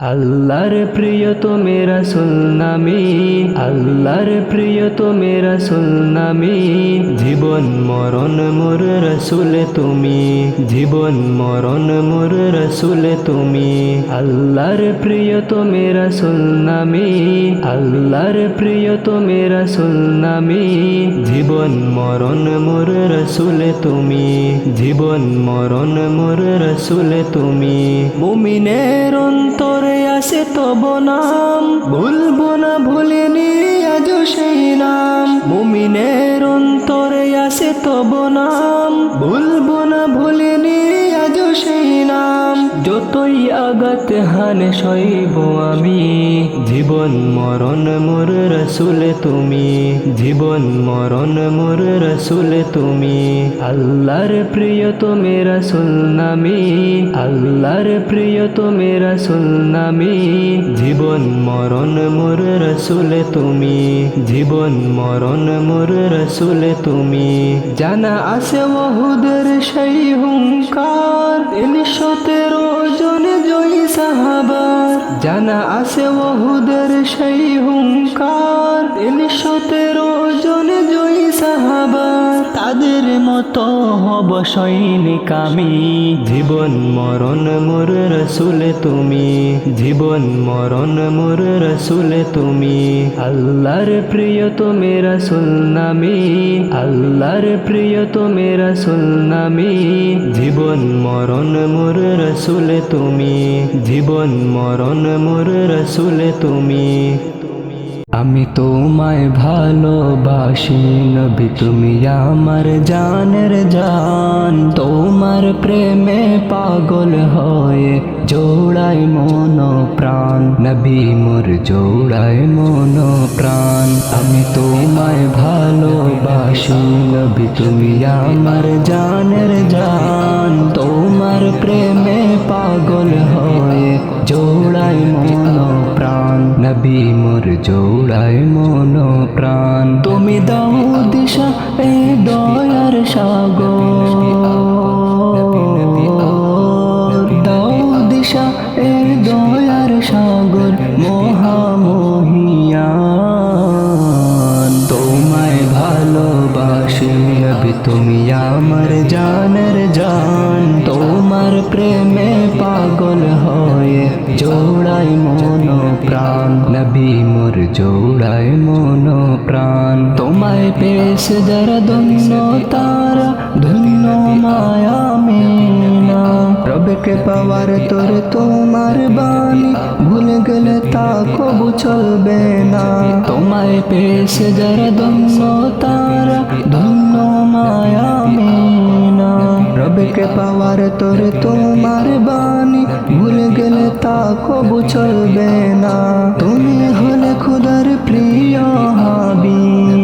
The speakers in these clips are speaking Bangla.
আল্লাহর প্রিয় তুমি রাসূল নামে, আল্লাহর প্রিয় তুমি রাসূল নামে, জীবন মরণ মোর রাসূল তুমি, জীবন মরণ মোর রাসূল তুমি। আল্লাহর প্রিয় তুমি রাসূল নামে, আল্লাহর প্রিয় তুমি রাসূল নামে, জীবন মরণ মোর রাসূল তুমি, জীবন মরণ মোর রাসূল তুমি। মুমিনের অন্তরে আসে তব নাম, ভুলবো না ভুলিনি আজও সেই নাম। মুমিনের অন্তরে আসে তব নাম, ভুলবো না ভুলিনি আজও সেই নাম। যতই আঘাত হানে সইব আমি, জীবন মরণ মোর রাসূল তুমি, জীবন মরণ মোর রাসূল তুমি। আল্লাহর প্রিয় তুমি রাসূল নামে, আল্লাহর প্রিয় তুমি রাসূল নামে, জীবন মরণ মোর রাসূল তুমি, জীবন মরণ মোর রাসূল তুমি। জানা আছে ওহুদের সেই হুঙ্কার, ৩১৩ জন জয়ী সাহাবার। জানা আছে ওহুদের সেই হুঙ্কার, ৩১৩ জন জয়ী সাহাবার। তাদের মতো হব সৈনিক আমি, জীবন মরণ মোর রাসূল তুমি, জীবন মরণ মোর রাসূল তুমি। আল্লাহর প্রিয় তুমি রাসূল নামে, আল্লাহর প্রিয় তুমি রাসূল নামে, জীবন মরণ মোর রাসূল তুমি, জীবন মরণ মোর রাসূল তুমি। আমি তোমায় ভালোবাসি নবী, তুমি আমার জানের জান। তোমার প্রেমে পাগল হয়ে জোড়ায় মন প্রাণ, নবী মোর জোড়ায় মন প্রাণ। আমি তোমায় ভালোবাসি নবী, তুমি আমার জানের জান। তোমার প্রেমে পাগল হয়ে জোড়ায় মন প্রাণ, নবী মোর জোড়ায় মন প্রাণ। তুমি দাও দিশা এই দয়ার সাগর, দাও দিশা এই দয়ার সাগর মহামহিয়ান। তোমায় ভালোবাসি নবী, তুমি আমার জানের জান। তোমার প্রেমে পাগল হয়ে জোড়ায় মন প্রাণ, নবী মোর জোড়ায় মন প্রাণ। তোমায় পেয়েছে যারা ধন্য তারা, ধন্য মায়া মেনা। রবকে পাওয়ার তোরে তোমার বাণী, ভুলে গেলে তা কবু চলবে না। তোমায় পেয়েছে যারা ধন্য তারা, ধন্য মায়া মেনা। রবকে পাওয়ার তোরে তোমার বাণী, ভুলে গেলে তা কবু চলবে না। তুমি হলে খুদার প্রিয় হাবিব,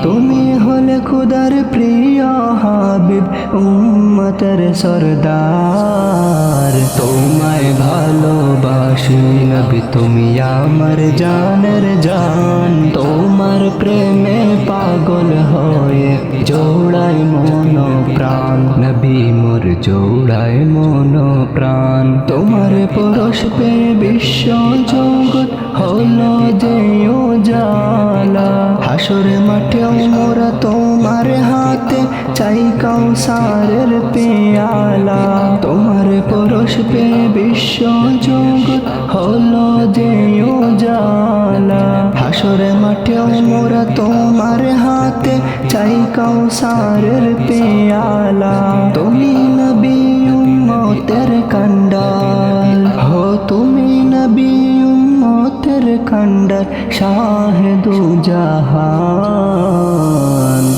তুমি হলে খুদার প্রিয় হাবিব, উম্মতের সরদার। তোমায় ভালোবাসি নবী, তুমি আমার জানের জান। তোমার প্রেমে পাগল হয়ে জোড়ায় মন প্রাণ, নবী মোর জোড়ায় মন প্রাণ। তোমার পরশ পে বিশ্ব জগৎ হলো যে উজালা। হাসরে মাঠেও মোরা তোমার হাতে চাই কাউসারের পেয়ালা। তোমার পরশ পে বিশ্ব জগৎ হলো যে উজালা। হাসরে মাঠেও মোরা তোমার হাতে চাই কাউসারের পেয়ালা। তুমি নবী উম্মতের কান্ডার, হো তুমি নবী উম্মতের কান্ডার, শাহেদু জাহান।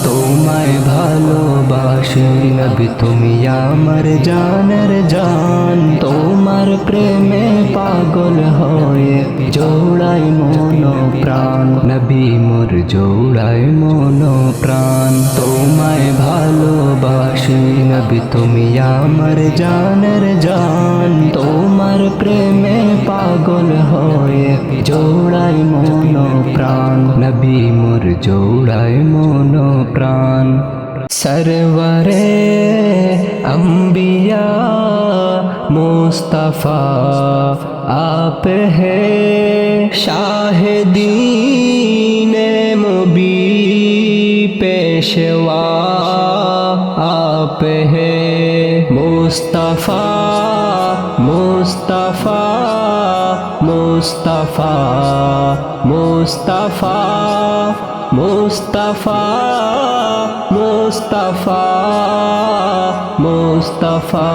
তোমায় ভালোবাসি নবী, তুমি আমার জানের জান। তোমার প্রেমে পাগল হয়ে জোড়ায় মন প্রাণ, নবী মোর জোড়ায় মন প্রাণ। তোমায় ভালোবাসি নবী, তুমি আমার জানের জান। তোমার প্রেমে পাগল হয়ে জোড়ায় মন প্রাণ, নবী মোর জোড়ায় মন প্রাণ। सरवरे अंबिया मुस्तफ़ा आप है शाहिदीन मुबी पेशवा आप है मुस्तफ़ा मुस्तफ़ा मुस्तफ़ा मुस्तफ़ा मुस्तफ़ा मुस्तफ़ा मुस्तफ़ा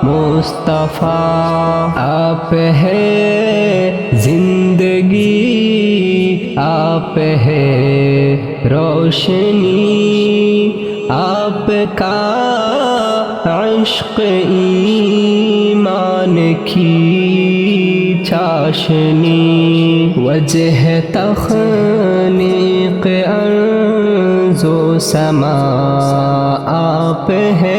मुस्तफ़ा आप है जिंदगी आप है रोशनी आपका इश्क़ ईमान की चाशनी वजह तख़नीक़ अर्ज़ो समा आप है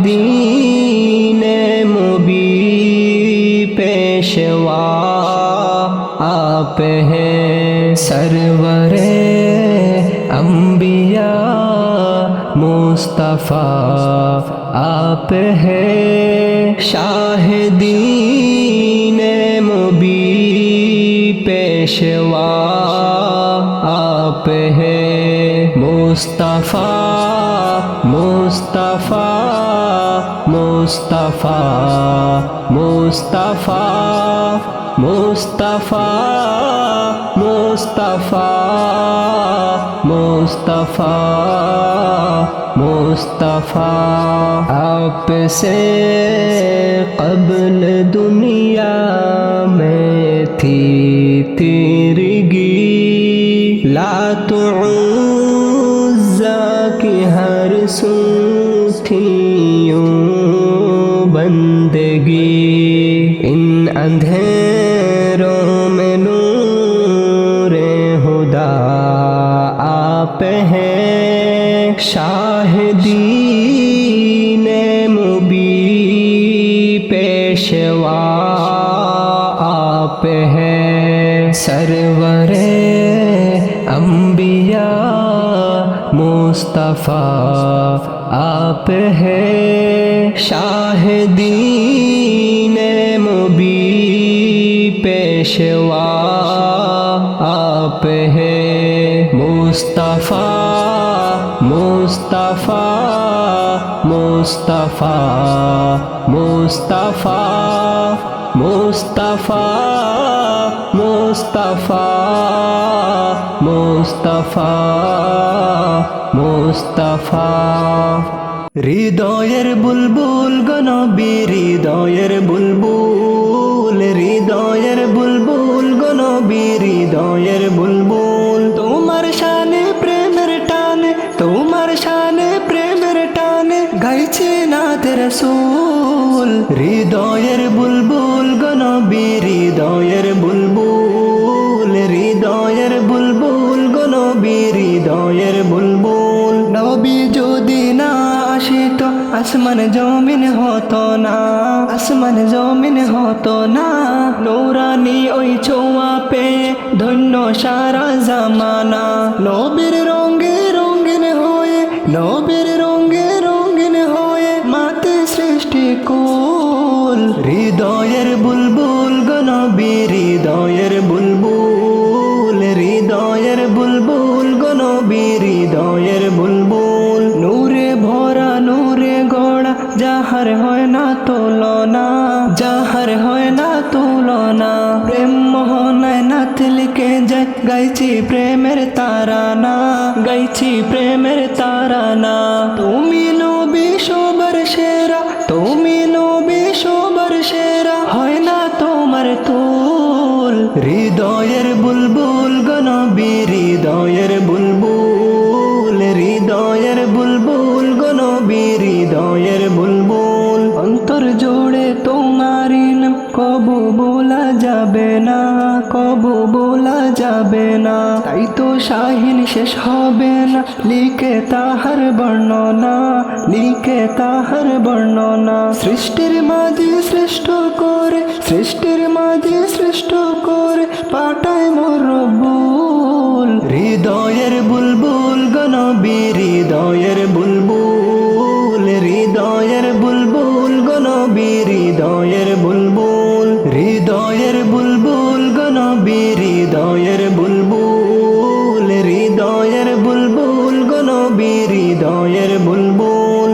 शाहिदीन मुबी पेशवा आप है सरवरे अंबिया मुस्तफ़ा आप है शाहिदीन मुबी पेशवा आप है मुस्तफ़ा मुस्तफ़ा मुस्तफ़ा मुस्तफ़ा मुस्तफ़ा मुस्तफ़ा मुस्तफ़ा मुस्तफ़ा आपसे क़ब्ल दुनिया में थी तिरगी लात उज़्ज़ा की हर सू थी बंदगी इन अंधेरों में नूरे हुदा आप हैं शाहिदीन मुबी पेशवा आप हैं सरवरे अंबिया मुस्तफ़ा आप हैं शाहिदीन मुबी पेशवा आप हैं मुस्तफ़ा मुस्तफ़ा मुस्तफ़ा मुस्तफ़ा मुस्तफ़ा मुस्तफ़ा मुस्तफ़ा मुस्तफ़ा হৃদয়ের বুলবুল গনবী হৃদয়ের বুলবুল হৃদয়ের বুলবুল গনবী হৃদয়ের বুলবুল তোমার শানে প্রেমের টানে তোমার শানে প্রেমের টানে গাইছে নাত রাসূল হৃদয়ের বুলবুল গনবী হৃদয়ের বুলবুল হৃদয়ের বুলবুল গনবী হৃদয়ের বুলবুল নবী যদি না আসিত আসমান জমিন হতো না আসমান জমিন হতো না নূরানি ওই ছোঁয়া পেয়ে ধন্য সারা জামানা নবীর রঙে রঙিন হয়ে নবীর রঙে রঙিন হয়ে মাতে সৃষ্টি কুল হৃদয়ের বুলবুল গনবী হৃদয়ের বুলবুল হৃদয়ের বুলবুল গনবী হৃদয়ের বুলবুল নূরে ভরা নূরে গড়া যাহার হয় না তুলনা যাহার হয় না তুলনা প্রেম মোহনায় নাত লিখে যায় গাইছি প্রেমের তারানা গাইছি প্রেমের তারানা তুমি নবী সবার সেরা তুমি নবী সবার সেরা হয় না তোমার তুল হৃদয়ের বুলবুল গনবী হৃদয়ের বুলবুল হৃদয়ের বুলবুল গনবী হৃদয়ের বুলবুল অন্তর জোড়ে তোমারি নাম কবু বলা যাবে না কবু বলা যাবে না তাই তো শাহিন শেষ হবে না লিখে তাহার বর্ণনা লিখে তাহার বর্ণনা সৃষ্টির মাঝে শ্রেষ্ঠ করে সৃষ্টির মাঝে শ্রেষ্ঠ করে পাঠায় মোর রব্বুল হৃদয়ের বুলবুল গনবী হৃদয়ের বুলবুল হৃদয়ের নবী হৃদয়ের বুলবুল, হৃদয়ের বুলবুল গো নবী হৃদয়ের বুলবুল, হৃদয়ের বুলবুল গো নবী হৃদয়ের বুলবুল,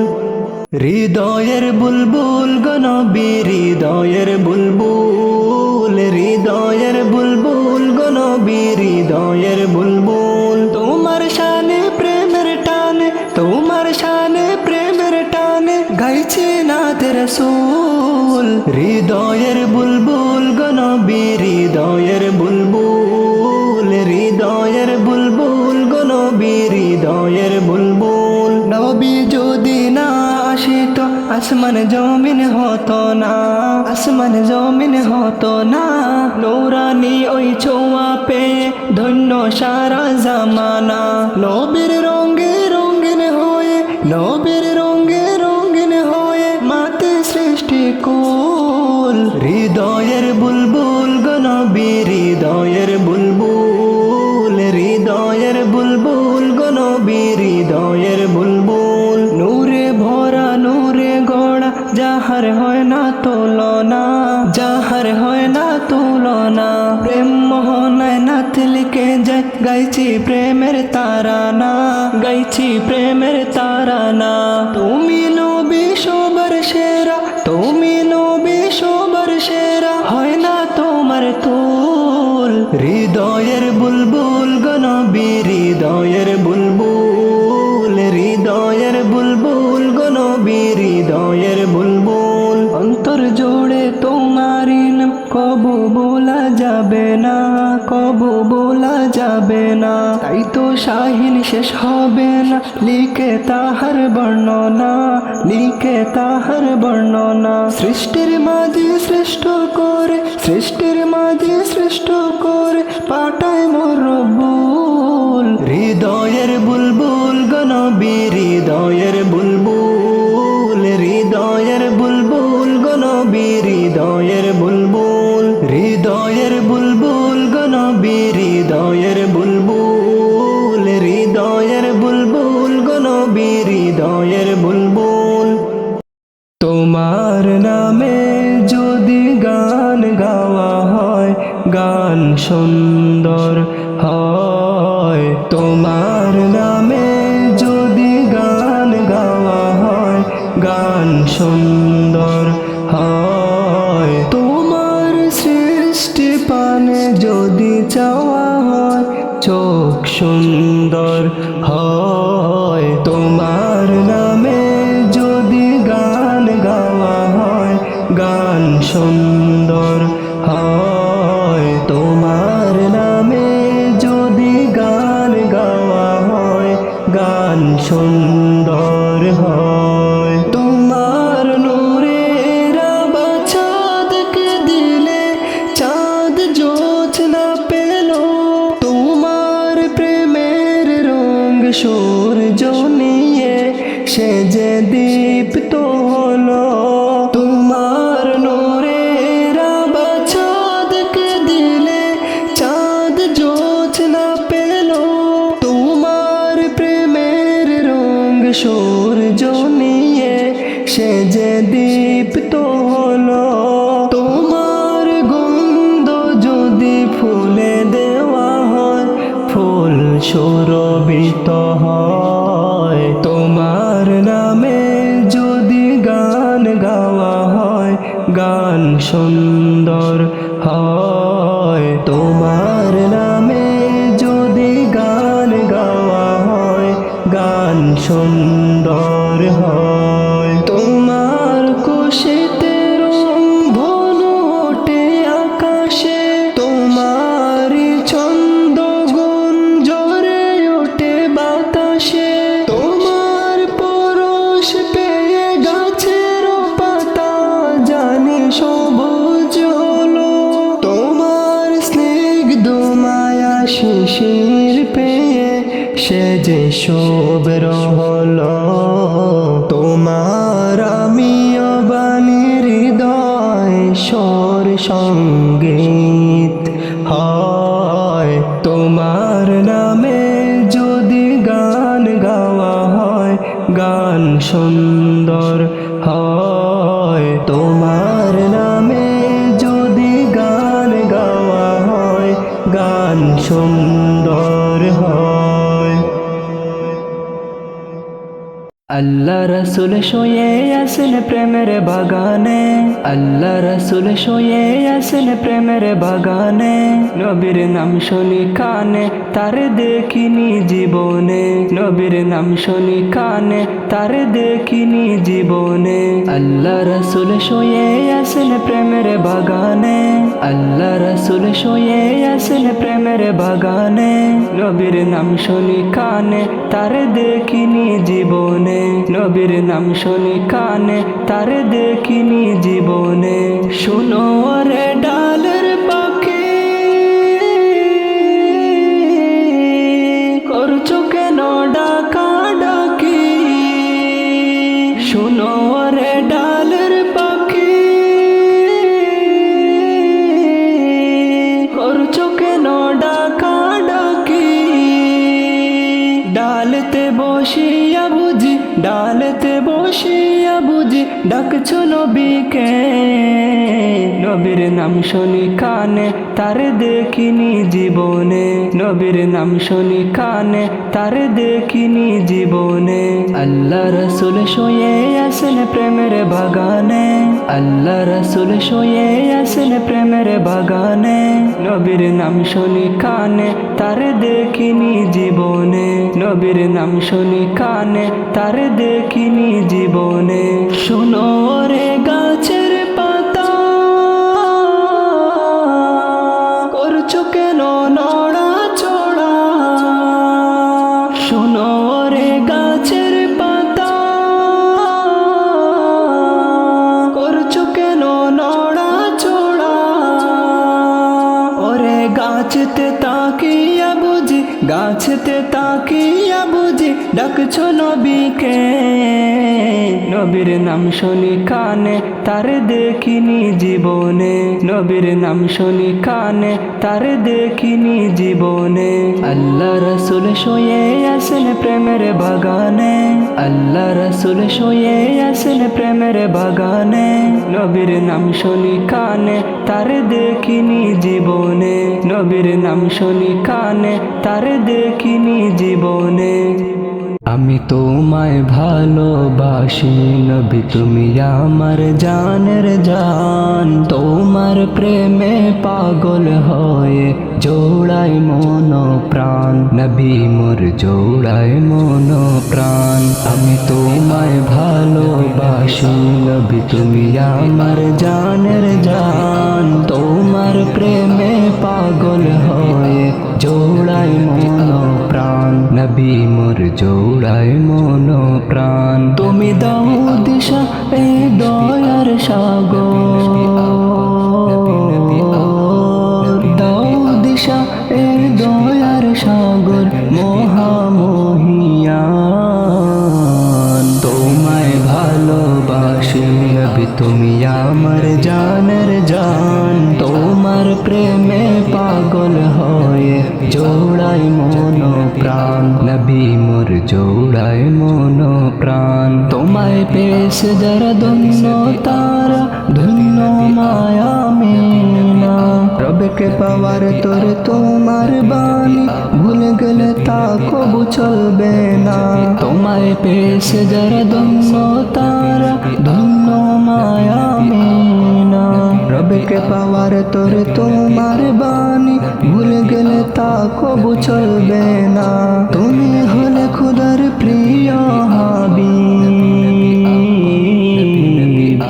হৃদয়ের বুলবুল গো নবী হৃদয়ের বুলবুল, হৃদয়ের বুলবুল গো নবী হৃদয়ের বুলবুল। তোমার শানে প্রেমের টানে, তোমার শানে প্রেমের টানে গাইছে নাত রাসূল। হৃদয়ের বুলবুল গো নবী হৃদয়ের বুলবুল, হৃদয়ের বুলবুল গো নবী হৃদয়ের বুলবুল। নবী যদি না আসিত আসমান জমিন হতো না, আসমান জমিন হতো না। নূরানি ওই ছোঁয়া পেয়ে ধন্য সারা জামানা। নবীর রঙে রঙিন হয়ে, নবীর রঙে রঙিন হয়ে মাতে সৃষ্টি কুল। হৃদয়ের বুলবুল গো নবী হৃদয়ের বুলবুল, হৃদয়ের বুলবুল গো নবী হৃদয়ের বুলবুল। নূরে ভরা নূরে গড়া যাহার হয় না তুলনা, যাহার হয় না তুলনা। প্রেম মোহনায় নাত লিখে যায় গাইছি প্রেমের তারানা, গাইছি প্রেমের তারানা। তুমি নবী সবার সেরা, তুমি নবী সবার সেরা, হয় না তোমার তুল। হৃদয়ের বুলবুল গো নবী হৃদয়ের বুলবুল, হৃদয়ের বুলবুল গো নবী হৃদয়ের বুলবুল। অন্তর জোড়ে তোমারি নাম কবু বলা যাবে না, কবু বলা যাবে না। তাই তো শাহিন শেষ হবে না লিখে তাহার বর্ণনা, লিখে তাহার বর্ণনা। সৃষ্টির মাঝে শ্রেষ্ঠ করে, সৃষ্টির মাঝে শ্রেষ্ঠ করে পাঠায় মোর রব্বুল। হৃদয়ের বুলবুল গো নবী হৃদয়ের বুলবুল, হৃদয়ের বুলবুল গো নবী হৃদয়ের বুলবুল, হৃদয়ের বুলবুল গো নবী হৃদয়ের বুলবুল, হৃদয়ের বুলবুল গো নবী হৃদয়ের বুলবুল। তোমার নামে যদি গান গাওয়া হয়, গান সুন্দর হয়। তোমার নামে যদি গান গাওয়া হয়, গান সুন্দর হয়। তোমার সৃষ্টি পানে যদি চাওয়া হয়, চোখ সুন্দর হয়। তোমার নামে যদি গান গাওয়া হয়, গান সুন্দর হয়। তোমার নামে যদি গান গাওয়া হয়, গান সুন্দর হয়। তোমার নূরের চাঁদকে দিলে চাঁদ জোছনা পেল, তোমার প্রেমের রঙ সূর্য নিয়ে সে যে দীপ্ত হলো। তোমার নূরের চাঁদকে দিলে চাঁদ জোছনা পেল, তোমার প্রেমের রঙ সূর্য নিয়ে সে যে দীপ্ত হলো। তোমার গন্ধ যদি ফুলে দেওয়া হয়, ফুল সুরভিত হয়। তোমার নামে যদি গান গাওয়া হয়, গান সুন্দর হয়। তোমার নামে যদি গান গাওয়া হয়, গান সুন্দর হয়। তোমার খুশিতে রং ভন ওঠে আকাশে, তোমারি ছন্দ গুণ ঝরে ওঠে বাতাসে। তোমার পরশ পেয়ে গাছের পাতা জানি সবুজ হলো। তোমার স্নিগ্ধ মায়া শিশির পেয়ে সে যে শুভ্র হলো। তোমার আমিও বাণী হৃদয় স্বর সঙ্গীত হয়। তোমার নামে যদি গান গাওয়া হয়, গান সুন্দর হয়। তোমার নামে যদি গান গাওয়া হয়, গান সুন্দর হয়। আল্লাহ রসুল শুয়ে আছেন প্রেমের বাগানে, আল্লাহ রসুল শুয়ে আছেন প্রেমের বাগানে। নবীর নাম শুনি কানে, তার দেখিনি জীবনে। নবীর নাম শুনি কানে, তার দেখিনি জীবনে। আল্লাহ রসুল শুয়ে আছেন প্রেমের বাগানে, আল্লাহ রসুল শুয়ে আছেন প্রেমের বাগানে। নবীর নাম শুনি কানে, তার দেখিনি জীবনে। নবীর নাম শুনি কানে, তার দেখিনি জীবনে। শুনো রে ডালের পাখি, করছো কেন ডাকা ডাকি? শুনো রে ডালের পাখি, করছো কেন ডাকা ডাকি? ডালতে বসিয়া বুঝি, ডালতে বসিয়া বুঝি ডাকছো নবীকে। নবীর নাম শুনি কানে, তার দেখিনি জীবনে। নবীর নাম শুনি কানে, তার দেখিনি জীবনে। আল্লাহ রসুল শুয়ে আছেন প্রেমের বাগানে, আল্লাহ রসুল শুয়ে আছেন প্রেমের বাগানে। নবীর নাম শুনি কানে, তার দেখিনি জীবনে। নবীর নাম শুনি কানে, তার দেখিনি জীবনে। শুনো রে গাছের পাতা, করছো কেন নড়া চড়া? শুনো রে গাছের পাতা, করছো কেন নড়া চড়া? ওরে গাছতে তাকিয়া বুঝি, গাছতে তাকিয়া বুঝি ডাকছো নবীকে। নবীর নাম শুনি কানে, তার দেখিনি জীবনে। নবীর নাম শুনি কানে, তার দেখিনি জীবনে। আল্লাহ রসুল শুয়ে আছেন প্রেমের বাগানে, আল্লাহ রসুল শুয়ে আছেন প্রেমের বাগানে। নবীর নাম শুনি কানে, তার দেখিনি জীবনে। নবীর নাম শুনি কানে, তার দেখিনি জীবনে। আমি তোমায় ভালোবাসি নবী, তুমি আমার জানের জান। তোমার প্রেমে পাগল হয়ে জোড়ায় মন প্রাণ, নবী মোর জোড়ায় মন প্রাণ। আমি তোমায় ভালোবাসি নবী, তুমি আমার জানের জান। তোমার প্রেমে পাগল হয়ে জোড়ায় মন প্রাণ, নবী মোর জোড়ায় মন প্রাণ। তুমি দাও দিশা এ দয়ার সাগর, দাও দিশা এ দয়ার সাগর মহামহিয়ান। তোমায় ভালোবাসি নবী, তুমি আমার জানের জান। তোমার প্রেমে পাগল হয়ে জোড়ায় মন প্রাণ, নবী মোর জোড়ায় মন প্রাণ। তোমায় পেয়েছে যারা ধন্য তারা, ধন্য মায়া মেনা। রবকে পাওয়ার তোর তোমার বাণী, ভুলে গেলে তা কবু চলবে না। তোমায় পেয়েছে যারা ধন্য তারা, ধন্য মায়া মেনা। রবকে পাওয়ার তোর তোমার বাণী, ভুলে গেলে তা কবু চলবে না। তুমি হলে খুদার প্রিয় হাবিব,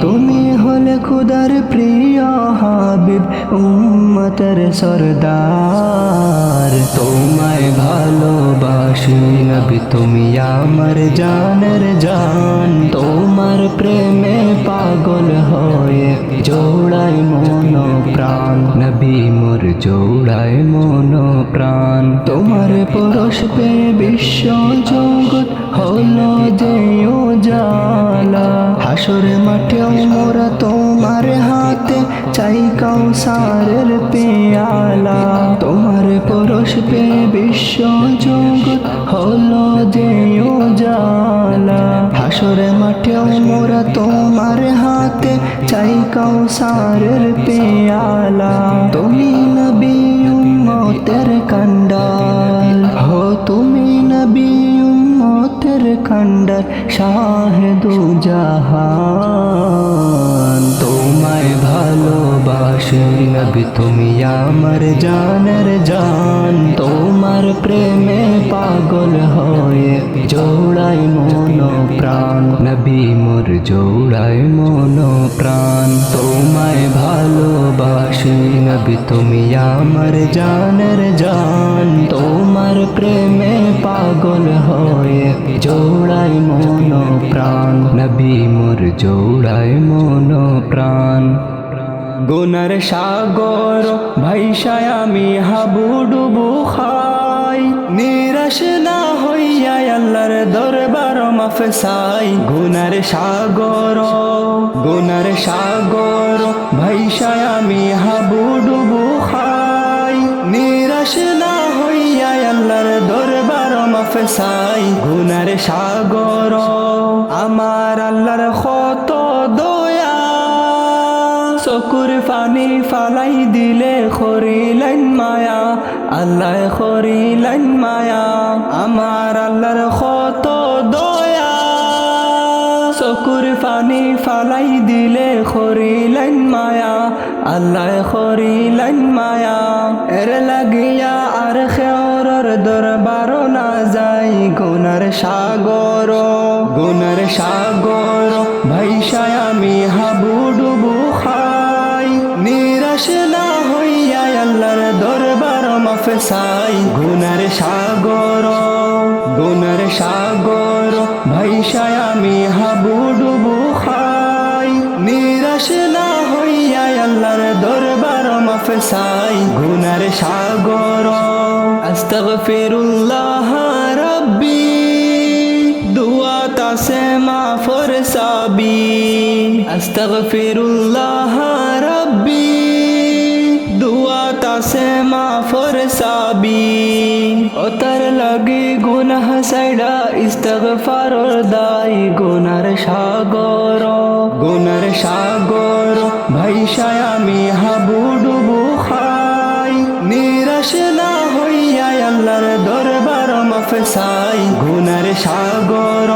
তুমি হলে খুদার প্রিয় হাবিব, উম্মতের সরদার। তোমায় ভালোবাসি নবী, তুমি আমার জানের জান। তোমার প্রেমে পাগল হয়ে জোড়ায় মন প্রাণ, নবী মোর জোড়ায় মন প্রাণ। তোমার পরশ পে বিশ্ব জগৎ হলো যে উজালা। হাসরে মাঠেও মোরা তোমার হাতে চাই কাউসারের পেয়ালা। তোমার পরশ পে বিশ্ব জগৎ হলো যে উজালা। হাসরে মাঠেও মোরা তোমার হাতে চাই কাউসারের পেয়ালা তুমি নবী উম্মতের কান্ডার হো তুমি নবী উম্মতের কান্ডার শাহেদু জাহান তোমায় ভালোবাসি নবী তুমি আমার জানের জান তোমার প্রেমে পাগল হয়ে জোড়াই মন প্রাণ নবী মোর জোড়াই মন প্রাণ তোমায় ভালোবাসি নবী তুমি আমার জানের জান তোমার প্রেমে পাগল হয়ে জোড়াই মন প্রাণ নবী মোর জোড়াই মন প্রাণ গুনার সাগর ভাইসায় আমি হাবুডুবু খাই নিরাশ না হইয়া আল্লাহর দরবার মাফ চাই গুনার সাগর ভাইসায় আমি হাবুডুবু খাই নিরাশ না হইয়া আল্লাহর দরবার মাফ চাই গুনার সাগর আমার আল্লাহর কত দয়া চকুর পানি ফালাই দিলে খরিলেন মায়া আল্লাহ খরিলেন মায়া আমার আল্লাহর কত দয়া চকুর পানি ফালাই দিলে খরিলেন মায়া আল্লাহ খরিলেন মায়া এর লাগিয়া আর খেওরর দরবার না যাই গুনার সাগর ভাইসায় আমি হাবুডুবু খাই নিরাশ না হইয়া আল্লাহর দরবার মাফ চাই গুনার সাগর ভাইসায় আমি হাবুডুবু খাই নিরাশ না হইয়া আল্লাহর দরবার মাফ চাই গুনার সাগর আস্তাগফিরুল্লাহ রাব্বি দুআত আছে মাফর সাবি আস্তাগফিরুল্লাহ রাব্বি দুআত আছে মাফর সাবি ও তার লাগি গুনাহ সাইডা ইস্তিগফারর দাই গুনার সাগর ভাইসায় আমি হাবুডুবু খাই নিরাশ না হইয়া আল্লাহর দরবার মাফ চাই গুনার সাগর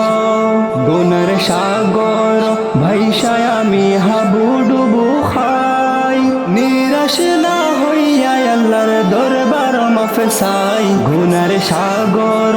ভাইসায় আমি হাবুডুবু খাই নিরাশ না হইয়া আল্লাহর দরবার মাফ চাই গুনার সাগর